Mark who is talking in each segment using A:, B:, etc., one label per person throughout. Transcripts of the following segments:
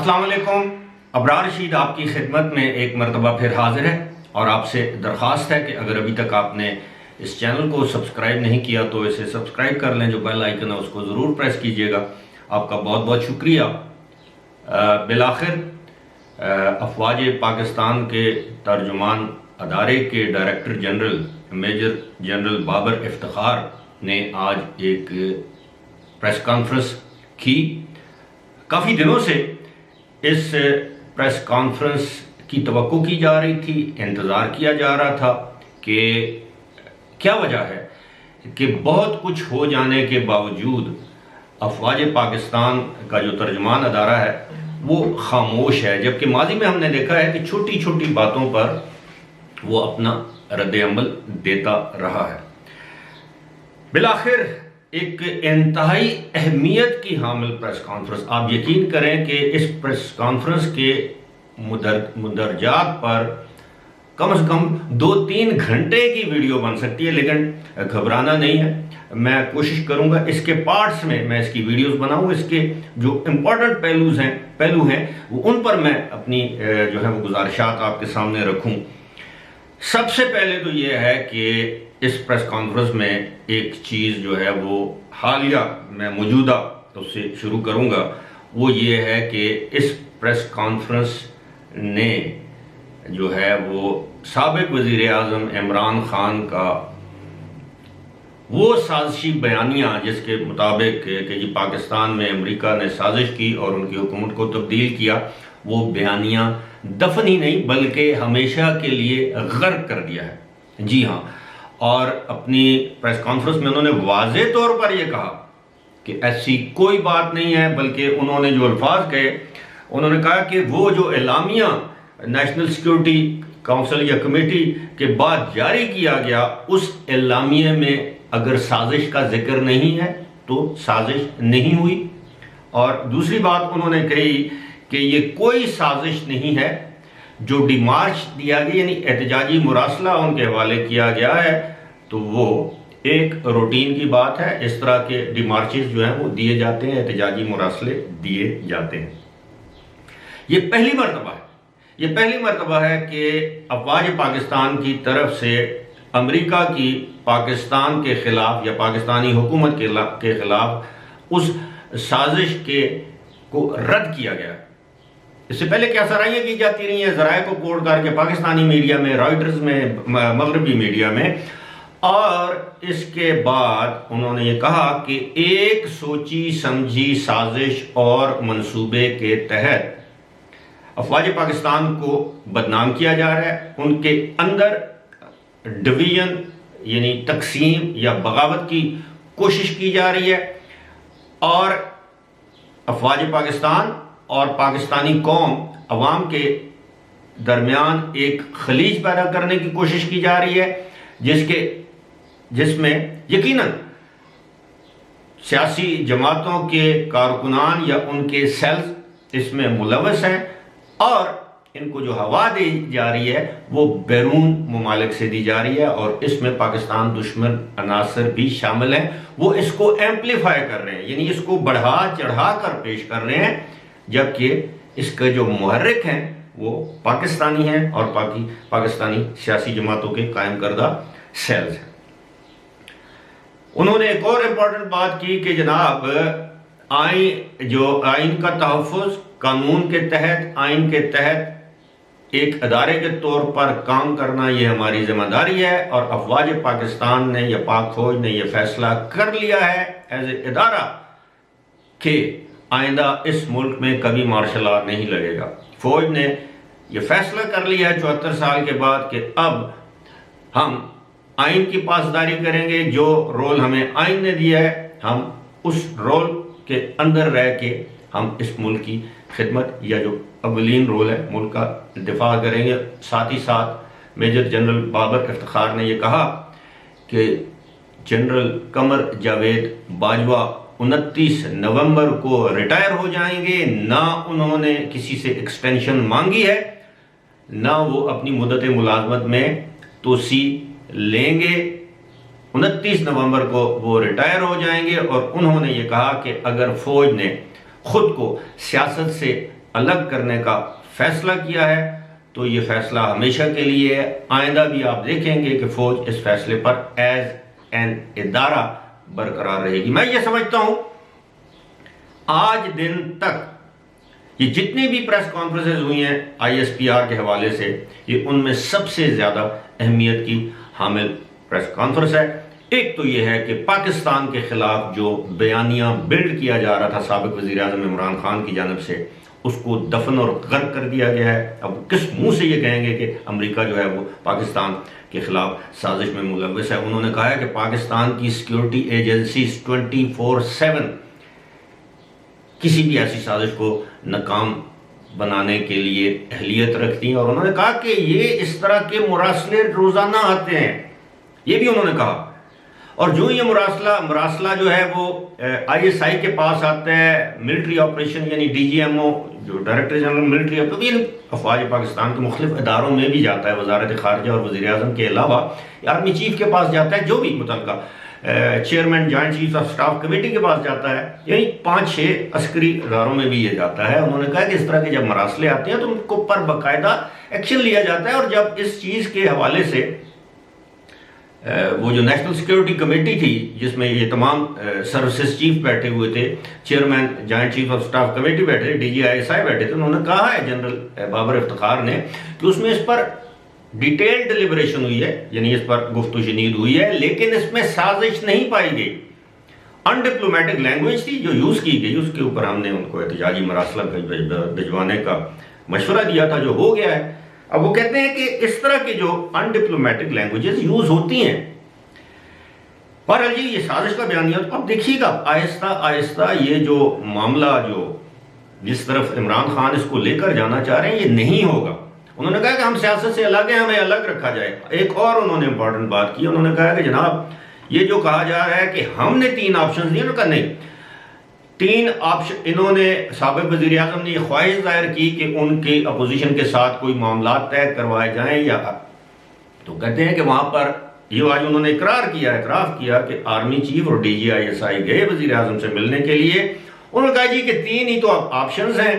A: السلام علیکم. ابرار رشید آپ کی خدمت میں ایک مرتبہ پھر حاضر ہے اور آپ سے درخواست ہے کہ اگر ابھی تک آپ نے اس چینل کو سبسکرائب نہیں کیا تو اسے سبسکرائب کر لیں. جو بیل آئیکن ہے اس کو ضرور پریس کیجئے گا. آپ کا بہت بہت شکریہ. بالآخر افواج پاکستان کے ترجمان ادارے کے director general major general Babar Iftikhar نے آج ایک پریس کانفرنس کی. کافی دنوں سے اس پریس کانفرنس کی توقع کی جا رہی تھی، انتظار کیا جا رہا تھا کہ کیا وجہ ہے کہ بہت کچھ ہو جانے کے باوجود افواج پاکستان کا جو ترجمان ادارہ ہے وہ خاموش ہے، جبکہ ماضی میں ہم نے دیکھا ہے کہ چھوٹی چھوٹی باتوں پر وہ اپنا رد عمل دیتا رہا ہے. بالآخر ایک انتہائی اہمیت کی حامل پریس کانفرنس. آپ یقین کریں کہ اس پریس کانفرنس کے مندرجات پر کم از کم 2-3 گھنٹے کی ویڈیو بن سکتی ہے، لیکن گھبرانا نہیں ہے. میں کوشش کروں گا اس کے پارٹس میں اس کی ویڈیوز بناؤں. اس کے جو امپورٹنٹ پہلو ہیں ان پر میں اپنی جو ہے وہ گزارشات آپ کے سامنے رکھوں. سب سے پہلے تو یہ ہے کہ اس پریس کانفرنس میں ایک چیز جو ہے وہ حالیہ میں موجودہ اس سے شروع کروں گا. وہ یہ ہے کہ اس پریس کانفرنس نے جو ہے وہ سابق وزیر اعظم عمران خان کا وہ سازشی بیانیہ جس کے مطابق کہ جی پاکستان میں امریکہ نے سازش کی اور ان کی حکومت کو تبدیل کیا، وہ بیانیہ دفن ہی نہیں بلکہ ہمیشہ کے لیے غرق کر دیا ہے. جی ہاں، اور اپنی پریس کانفرنس میں انہوں نے واضح طور پر یہ کہا کہ ایسی کوئی بات نہیں ہے، بلکہ انہوں نے جو الفاظ کہے انہوں نے کہا کہ وہ جو اعلامیہ نیشنل سیکیورٹی کونسل یا کمیٹی کے بعد جاری کیا گیا اس اعلامیہ میں اگر سازش کا ذکر نہیں ہے تو سازش نہیں ہوئی. اور دوسری بات انہوں نے کہی کہ یہ کوئی سازش نہیں ہے. جو ڈیمارچ دیا گیا یعنی احتجاجی مراسلہ ان کے حوالے کیا گیا ہے تو وہ ایک روٹین کی بات ہے. اس طرح کے ڈیمارچز جو ہیں وہ دیے جاتے ہیں، احتجاجی مراسلے دیے جاتے ہیں. یہ پہلی مرتبہ ہے کہ افواج پاکستان کی طرف سے امریکہ کی پاکستان کے خلاف یا پاکستانی حکومت کے خلاف اس سازش کو رد کیا گیا. اس سے پہلے کیا سرائیاں کی جاتی رہی ہیں ذرائع کو کوٹ کر کے پاکستانی میڈیا میں، رائٹرز میں، مغربی میڈیا میں. اور اس کے بعد انہوں نے یہ کہا کہ ایک سوچی سمجھی سازش اور منصوبے کے تحت افواج پاکستان کو بدنام کیا جا رہا ہے. ان کے اندر ڈویژن یعنی تقسیم یا بغاوت کی کوشش کی جا رہی ہے اور افواج پاکستان اور پاکستانی قوم عوام کے درمیان ایک خلیج پیدا کرنے کی کوشش کی جا رہی ہے جس میں یقیناً سیاسی جماعتوں کے کارکنان یا ان کے سیلز اس میں ملوث ہیں اور ان کو جو ہوا دی جا رہی ہے وہ بیرون ممالک سے دی جا رہی ہے اور اس میں پاکستان دشمن عناصر بھی شامل ہیں. وہ اس کو ایمپلیفائی کر رہے ہیں یعنی اس کو بڑھا چڑھا کر پیش کر رہے ہیں، جبکہ اس کے جو محرک ہیں وہ پاکستانی ہیں اور پاکستانی سیاسی جماعتوں کے قائم کردہ سیلز ہیں. انہوں نے ایک اور امپورٹنٹ بات کی کہ جناب آئین کا تحفظ، قانون کے تحت، آئین کے تحت ایک ادارے کے طور پر کام کرنا یہ ہماری ذمہ داری ہے اور افواج پاکستان نے یا پاک فوج نے یہ فیصلہ کر لیا ہے ایز اے ادارہ کہ آئندہ اس ملک میں کبھی مارشل لا نہیں لگے گا. فوج نے یہ فیصلہ کر لیا ہے 74 سال کے بعد کہ اب ہم آئین کی پاسداری کریں گے. جو رول ہمیں آئین نے دیا ہے ہم اس رول کے اندر رہ کے ہم اس ملک کی خدمت یا جو اولین رول ہے ملک کا دفاع کریں گے. ساتھ ہی ساتھ میجر جنرل بابر افتخار نے یہ کہا کہ جنرل قمر جاوید باجوہ 29 نومبر کو ریٹائر ہو جائیں گے. نہ انہوں نے کسی سے ایکسٹینشن مانگی ہے نہ وہ اپنی مدت ملازمت میں توسیع لیں گے. 29 نومبر کو وہ ریٹائر ہو جائیں گے اور انہوں نے یہ کہا کہ اگر فوج نے خود کو سیاست سے الگ کرنے کا فیصلہ کیا ہے تو یہ فیصلہ ہمیشہ کے لیے ہے. آئندہ بھی آپ دیکھیں گے کہ فوج اس فیصلے پر ایز این ادارہ برقرار رہے گی. میں یہ سمجھتا ہوں آج دن تک یہ جتنی بھی پریس کانفرنسز ہوئی ہیں ISPR کے حوالے سے، یہ ان میں سب سے زیادہ اہمیت کی حامل پریس کانفرنس ہے. ایک تو یہ ہے کہ پاکستان کے خلاف جو بیانیہ بلڈ کیا جا رہا تھا سابق وزیر اعظم عمران خان کی جانب سے، اس کو دفن اور غرق کر دیا گیا ہے. اب کس منہ سے یہ کہیں گے کہ امریکہ جو ہے وہ پاکستان کے خلاف سازش میں ملوث ہے. انہوں نے کہا ہے کہ پاکستان کی سیکیورٹی ایجنسیز 24/7 کسی بھی ایسی سازش کو ناکام بنانے کے لیے اہلیت رکھتی ہیں، اور انہوں نے کہا کہ یہ اس طرح کے مراسلے روزانہ آتے ہیں. یہ بھی انہوں نے کہا. اور جو یہ مراسلہ جو ہے وہ ISI کے پاس آتا ہے، ملٹری آپریشن یعنی DGMO جو ڈائریکٹر جنرل ملٹری افواج پاکستان کے مختلف اداروں میں بھی جاتا ہے، وزارت خارجہ اور وزیر اعظم کے علاوہ آرمی چیف کے پاس جاتا ہے، جو بھی متعلقہ chairman joint chief of staff committee کے پاس جاتا ہے، یعنی 5-6 عسکری اداروں میں بھی یہ جاتا ہے. انہوں نے کہا کہ اس طرح کے جب مراسلے آتے ہیں تو ان کو پر باقاعدہ ایکشن لیا جاتا ہے. اور جب اس چیز کے حوالے سے وہ جو نیشنل سیکیورٹی کمیٹی تھی جس میں یہ تمام سروسز چیف بیٹھے ہوئے تھے، chairman joint chief of staff committee بیٹھے تھے، DG ISI بیٹھے تھے، انہوں نے کہا ہے جنرل بابر افتخار نے کہ اس میں اس پر ڈیٹیل ڈیلیبریشن ہوئی ہے، یعنی اس پر گفت و شنید ہوئی ہے، لیکن اس میں سازش نہیں پائی گئی. ان ڈپلومیٹک لینگویج تھی جو یوز کی گئی، اس کے اوپر ہم نے ان کو احتجاجی مراسلہ بھجوانے کا مشورہ دیا تھا، جو ہو گیا ہے. اب وہ کہتے ہیں کہ اس طرح کی جو ان ڈپلومیٹک لینگویجز یوز ہوتی ہیں. بہرحال جی یہ سازش کا بیانیہ، اب دیکھیے گا آہستہ آہستہ یہ جو معاملہ جو جس طرف عمران خان اس کو لے کر جانا چاہ رہے ہیں یہ نہیں ہوگا. انہوں نے کہا کہ ہم سیاست سے الگ ہیں، ہمیں الگ رکھا جائے. ایک اور انہوں نے امپورٹنٹ بات کی، انہوں نے کہا کہ جناب یہ جو کہا جا رہا ہے کہ ہم نے 3 آپشنز دیے، انہوں نے کہا نہیں، 3 آپشن. انہوں نے سابق وزیر اعظم نے یہ خواہش ظاہر کی کہ ان کی اپوزیشن کے ساتھ کوئی معاملات طے کروائے جائیں، یا تو کہتے ہیں کہ وہاں پر یہ آج انہوں نے اعتراف کیا کہ آرمی چیف اور DG ISI گئے وزیر اعظم سے ملنے کے لیے. انہوں نے کہا جی کہ 3 ہی تو آپشنز ہیں،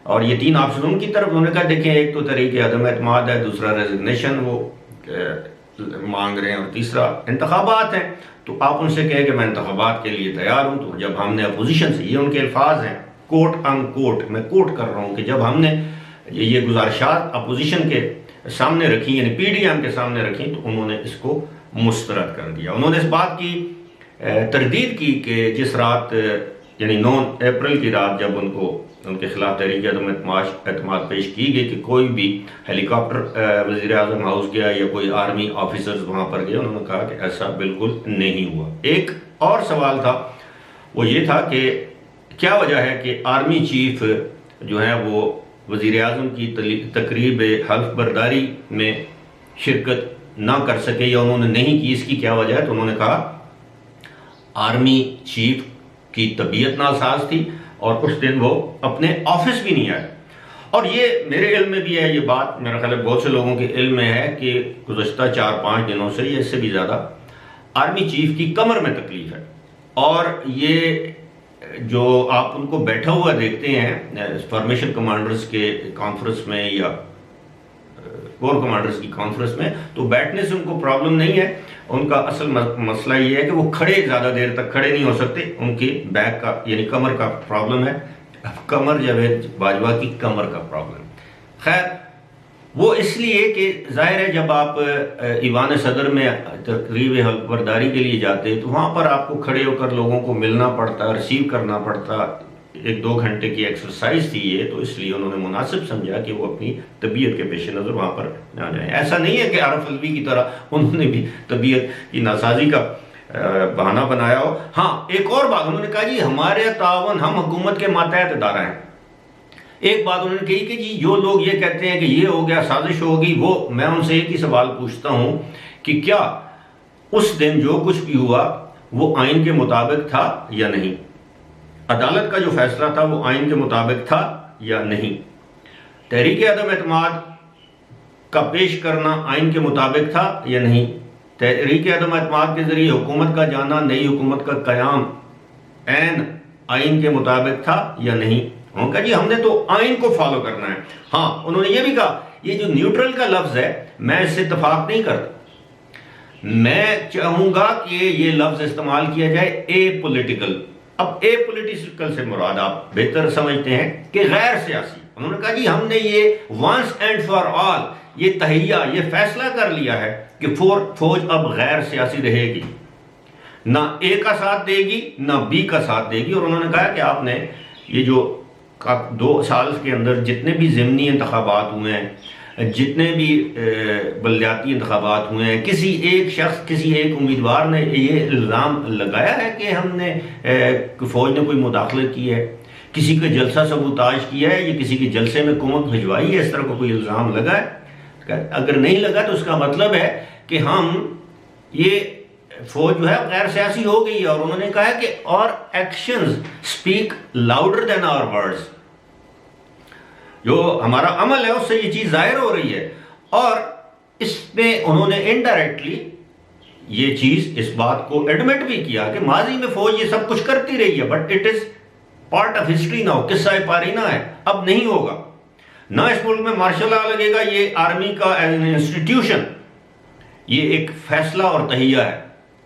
A: اور یہ 3 آپشن ان کی طرف. انہوں نے کہا دیکھیں ایک تو طریقے عدم اعتماد ہے، دوسرا ریزگنیشن وہ مانگ رہے ہیں، اور تیسرا انتخابات ہیں. تو آپ ان سے کہیں کہ میں انتخابات کے لیے تیار ہوں. تو جب ہم نے اپوزیشن سے، یہ ان کے الفاظ ہیں کوٹ ان کوٹ، میں کوٹ کر رہا ہوں، کہ جب ہم نے یہ گزارشات اپوزیشن کے سامنے رکھی یعنی PDM کے سامنے رکھی تو انہوں نے اس کو مسترد کر دیا. انہوں نے اس بات کی تردید کی کہ جس رات یعنی 9 اپریل کی رات جب ان کے خلاف تحریک عدم اعتماد پیش کی گئی کہ کوئی بھی ہیلی کاپٹر وزیر اعظم ہاؤس گیا یا کوئی آرمی آفیسرز وہاں پر گئے، انہوں نے کہا کہ ایسا بالکل نہیں ہوا. ایک اور سوال تھا، وہ یہ تھا کہ کیا وجہ ہے کہ آرمی چیف جو ہے وہ وزیر اعظم کی تقریب حلف برداری میں شرکت نہ کر سکے یا انہوں نے نہیں کی، اس کی کیا وجہ ہے؟ تو انہوں نے کہا آرمی چیف کی طبیعت ناساز تھی اور اس دن وہ اپنے آفس بھی نہیں آئے. اور یہ میرے علم میں بھی ہے، یہ بات میرا خیال ہے بہت سے لوگوں کے علم میں ہے کہ گزشتہ 4-5 دنوں سے یا اس سے بھی زیادہ آرمی چیف کی کمر میں تکلیف ہے. اور یہ جو آپ ان کو بیٹھا ہوا دیکھتے ہیں فارمیشن کمانڈرز کے کانفرنس میں یا کور کمانڈرز کی کانفرنس میں، تو بیٹھنے سے ان کو پرابلم نہیں ہے. ان کا اصل مسئلہ یہ ہے کہ وہ کھڑے زیادہ دیر تک کھڑے نہیں ہو سکتے، ان کی بیک کا یعنی کمر کا پرابلم ہے. کمر جاوید باجوہ کی کمر کا پرابلم. خیر وہ اس لیے کہ ظاہر ہے جب آپ ایوان صدر میں تقریب حلف برداری کے لیے جاتے تو وہاں پر آپ کو کھڑے ہو کر لوگوں کو ملنا پڑتا، ریسیو کرنا پڑتا. 1-2 گھنٹے کی ایکسرسائز تھی یہ، تو اس لیے انہوں نے مناسب سمجھا کہ وہ اپنی طبیعت کے پیش نظر وہاں پر نہ جائیں. ایسا نہیں ہے کہ عارف الوی کی طرح انہوں نے بھی طبیعت کی ناسازی کا بہانہ بنایا ہو. ہاں ایک اور بات انہوں نے کہا جی ہمارے تعاون، ہم حکومت کے ماتحت ادارہ ہیں. ایک بات انہوں نے کہی کہ جی جو لوگ یہ کہتے ہیں کہ یہ ہو گیا، سازش ہوگی، وہ میں ان سے ایک ہی سوال پوچھتا ہوں کہ کیا اس دن جو کچھ بھی ہوا وہ آئین کے مطابق تھا یا نہیں؟ عدالت کا جو فیصلہ تھا وہ آئین کے مطابق تھا یا نہیں؟ تحریک عدم اعتماد کا پیش کرنا آئین کے مطابق تھا یا نہیں؟ تحریک عدم اعتماد کے ذریعے حکومت کا جانا، نئی حکومت کا قیام عین آئین کے مطابق تھا یا نہیں؟ انہوں نے کہا جی ہم نے تو آئین کو فالو کرنا ہے. ہاں انہوں نے یہ بھی کہا یہ جو نیوٹرل کا لفظ ہے میں اس سے اتفاق نہیں کرتا. میں چاہوں گا کہ یہ لفظ استعمال کیا جائے اے پولیٹیکل. اب اے پولیٹیکل سے مراد آپ بہتر سمجھتے ہیں کہ غیر سیاسی. انہوں نے کہا جی ہم نے یہ وانس اینڈ فار آل یہ تہیہ یہ فیصلہ کر لیا ہے کہ فوج اب غیر سیاسی رہے گی, نہ اے کا ساتھ دے گی نہ بی کا ساتھ دے گی. اور انہوں نے کہا کہ آپ نے یہ جو 2 سال کے اندر جتنے بھی ضمنی انتخابات ہوئے ہیں, جتنے بھی بلدیاتی انتخابات ہوئے ہیں, کسی ایک شخص کسی ایک امیدوار نے یہ الزام لگایا ہے کہ ہم نے فوج نے کوئی مداخلت کی ہے, کسی کا جلسہ سبوتاژ کیا ہے یا کسی کے جلسے میں کمک بھجوائی ہے, اس طرح کا کوئی الزام لگا ہے؟ اگر نہیں لگا تو اس کا مطلب ہے کہ ہم یہ فوج جو ہے غیر سیاسی ہو گئی ہے. اور انہوں نے کہا کہ اور ایکشنز سپیک لاؤڈر دین آور ورڈز, جو ہمارا عمل ہے اس سے یہ چیز ظاہر ہو رہی ہے. اور اس میں انہوں نے انڈائریکٹلی یہ چیز اس بات کو ایڈمٹ بھی کیا کہ ماضی میں فوج یہ سب کچھ کرتی رہی ہے, but it is part of history now, قصہ پارینہ ہے, اب نہیں ہوگا. نہ اس ملک میں مارشل لا لگے گا, یہ آرمی کا ایز این انسٹیٹیوشن یہ ایک فیصلہ اور تہیہ ہے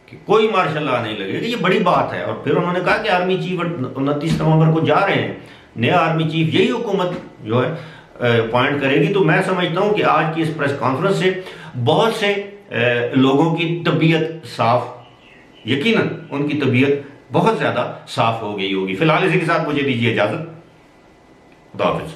A: کہ کوئی مارشل لا نہیں لگے گا. یہ بڑی بات ہے. اور پھر انہوں نے کہا کہ آرمی چیف 29 نومبر کو جا رہے ہیں, نیا آرمی چیف یہی حکومت جو ہے اپوائنٹ کرے گی. تو میں سمجھتا ہوں کہ آج کی اس پریس کانفرنس سے بہت سے لوگوں کی طبیعت صاف, یقیناً ان کی طبیعت بہت زیادہ صاف ہو گئی ہوگی. فی الحال اسی کے ساتھ مجھے دیجیے اجازت. خدا حافظ.